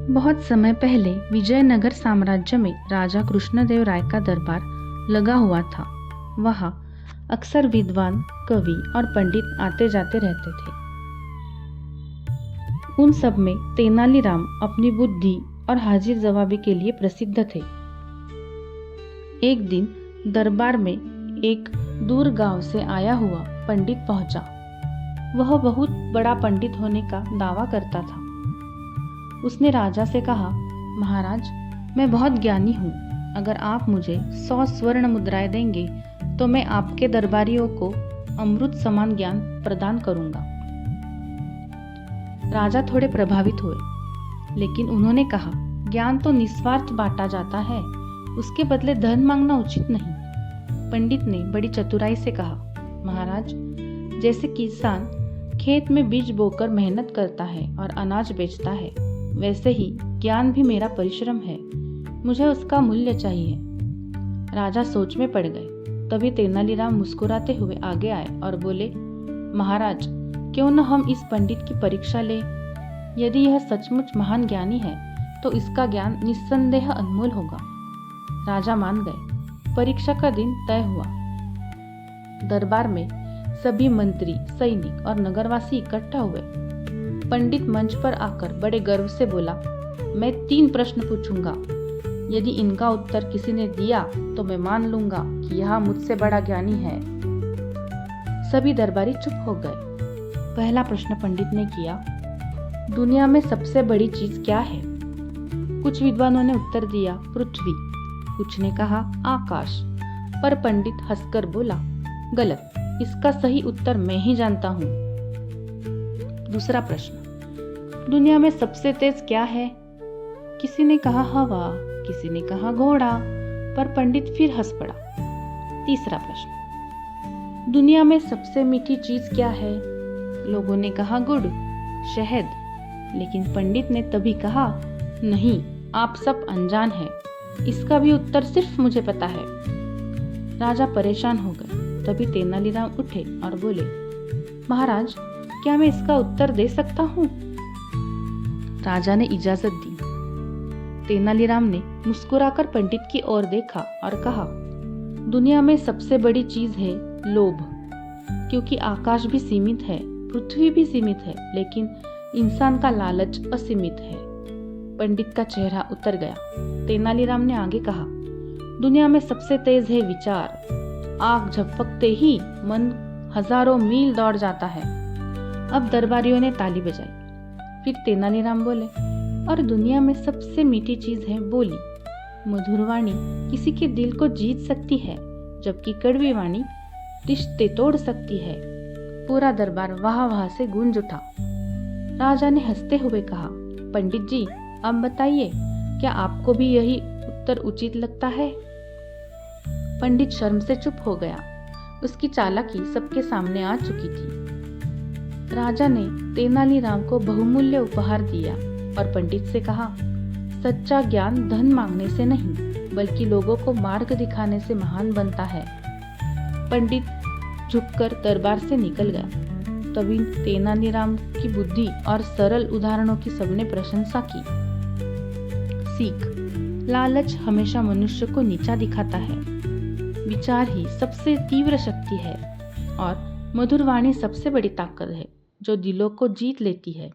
बहुत समय पहले विजयनगर साम्राज्य में राजा कृष्णदेव राय का दरबार लगा हुआ था। वहाँ अक्सर विद्वान, कवि और पंडित आते जाते रहते थे। उन सब में तेनालीराम अपनी बुद्धि और हाजिर जवाबी के लिए प्रसिद्ध थे। एक दिन दरबार में एक दूर गांव से आया हुआ पंडित पहुंचा। वह बहुत बड़ा पंडित होने का दावा करता था। उसने राजा से कहा, महाराज, मैं बहुत ज्ञानी हूँ। अगर आप मुझे 100 स्वर्ण मुद्राएं देंगे तो मैं आपके दरबारियों को अमृत समान ज्ञान प्रदान करूंगा। राजा थोड़े प्रभावित हुए, लेकिन उन्होंने कहा, ज्ञान तो निस्वार्थ बांटा जाता है, उसके बदले धन मांगना उचित नहीं। पंडित ने बड़ी चतुराई से कहा, महाराज, जैसे किसान खेत में बीज बोकर मेहनत करता है और अनाज बेचता है, वैसे ही ज्ञान भी मेरा परिश्रम है। मुझे उसका मूल्य चाहिए। राजा सोच में पड़ गए। तभी तेनालीराम मुस्कुराते हुए आगे आए और बोले, महाराज, क्यों न हम इस पंडित की परीक्षा लें। यदि यह सचमुच महान ज्ञानी है तो इसका ज्ञान निस्संदेह अनमोल होगा। राजा मान गए। परीक्षा का दिन तय हुआ। दरबार में सभी मंत्री, सैनिक और नगरवासी इकट्ठा हुए। पंडित मंच पर आकर बड़े गर्व से बोला, मैं 3 प्रश्न पूछूंगा। यदि इनका उत्तर किसी ने दिया तो मैं मान लूंगा कि यह मुझसे बड़ा ज्ञानी है। सभी दरबारी चुप हो गए। पहला प्रश्न पंडित ने किया, दुनिया में सबसे बड़ी चीज क्या है? कुछ विद्वानों ने उत्तर दिया, पृथ्वी। कुछ ने कहा, आकाश। पर पंडित हंसकर बोला, गलत, इसका सही उत्तर मैं ही जानता हूँ। दूसरा प्रश्न, दुनिया में सबसे तेज क्या है? किसी ने कहा हवा, किसी ने कहा घोड़ा, पर पंडित फिर हंस पड़ा। तीसरा प्रश्न, दुनिया में सबसे मीठी चीज क्या है? लोगों ने कहा गुड़, शहद। लेकिन पंडित ने तभी कहा, नहीं, आप सब अनजान हैं। इसका भी उत्तर सिर्फ मुझे पता है। राजा परेशान हो गए। तभी तेनालीराम उठे और बोले, महाराज, क्या मैं इसका उत्तर दे सकता हूँ? राजा ने इजाजत दी। तेनालीराम ने मुस्कुराकर पंडित की ओर देखा और कहा, दुनिया में सबसे बड़ी चीज है लोभ। क्योंकि आकाश भी सीमित है, पृथ्वी भी सीमित है, लेकिन इंसान का लालच असीमित है। पंडित का चेहरा उतर गया। तेनालीराम ने आगे कहा, दुनिया में सबसे तेज है विचार। आग झपकते ही मन हजारों मील दौड़ जाता है। अब दरबारियों ने ताली बजाई। फिर तेनालीराम बोले, और दुनिया में सबसे मीठी चीज है बोली। मधुर वाणी किसी के दिल को जीत सकती है, जबकि कड़वी वाणी रिश्ते तोड़ सकती है। पूरा दरबार वाह वाह से गूंज उठा। राजा ने हंसते हुए कहा, पंडित जी, अब बताइए, क्या आपको भी यही उत्तर उचित लगता है? पंडित शर्म से चुप हो गया। उसकी चालाकी सबके सामने आ चुकी थी। राजा ने तेनालीराम को बहुमूल्य उपहार दिया और पंडित से कहा, सच्चा ज्ञान धन मांगने से नहीं, बल्कि लोगों को मार्ग दिखाने से महान बनता है। पंडित झुककर दरबार से निकल गया। तभी तेनालीराम की बुद्धि और सरल उदाहरणों की सबने प्रशंसा की। सीख, लालच हमेशा मनुष्य को नीचा दिखाता है। विचार ही सबसे तीव्र शक्ति है और मधुर वाणी सबसे बड़ी ताकत है, जो दिलों को जीत लेती है।